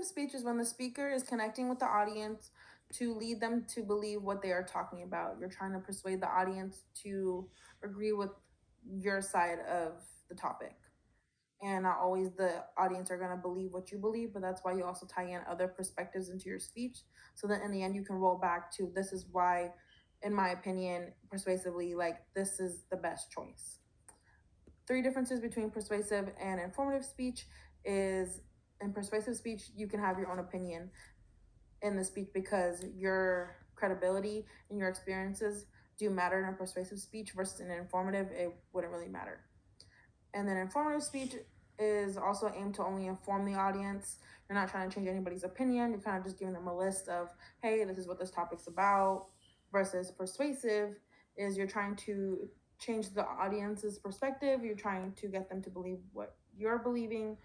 speech is when the speaker is connecting with the audience to lead them to believe what they are talking about. You're trying to persuade the audience to agree with your side of the topic. And not always the audience are going to believe what you believe, but that's why you also tie in other perspectives into your speech, so that in the end you can roll back to, this is why, in my opinion, persuasively, like, this is the best choice. Three differences between persuasive and informative speech is, in persuasive speech you can have your own opinion in the speech because your credibility and your experiences do matter in a persuasive speech, versus in an informative it wouldn't really matter. And then informative speech is also aimed to only inform the audience. You're not trying to change anybody's opinion. You're kind of just giving them a list of, hey, this is what this topic's about. Versus persuasive is you're trying to change the audience's perspective. You're trying to get them to believe what you're believing.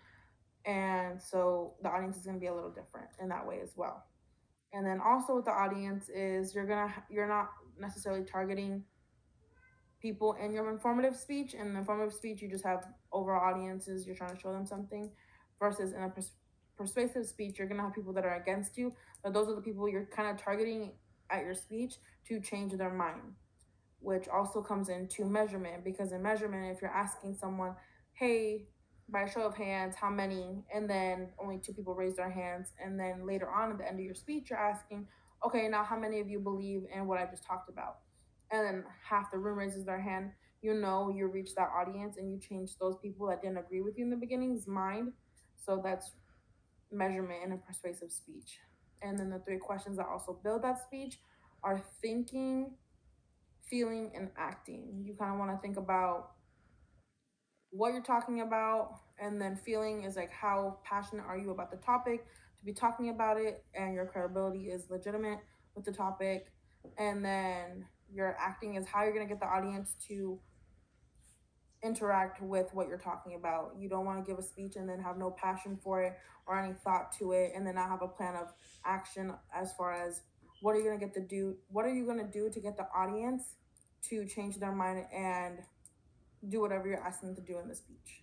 And so the audience is going to be a little different in that way as well. And then also with the audience is you're not necessarily targeting people in your informative speech. In the informative speech, you just have overall audiences, you're trying to show them something, versus in a persuasive speech, you're going to have people that are against you, but those are the people you're kind of targeting at your speech to change their mind, which also comes into measurement. Because in measurement, if you're asking someone, hey, by a show of hands, how many, and then only two people raise their hands, and then later on at the end of your speech you're asking, okay, now how many of you believe in what I just talked about, and then half the room raises their hand, you know you reach that audience and you change those people that didn't agree with you in the beginning's mind. So that's measurement in a persuasive speech. And then the three questions that also build that speech are thinking, feeling, and acting. You kind of want to think about what you're talking about, and then feeling is like, how passionate are you about the topic to be talking about it, and your credibility is legitimate with the topic. And then your acting is how you're going to get the audience to interact with what you're talking about. You don't want to give a speech and then have no passion for it or any thought to it, and then not have a plan of action as far as what are you going to get to do, what are you going to do to get the audience to change their mind and do whatever you're asking them to do in the speech.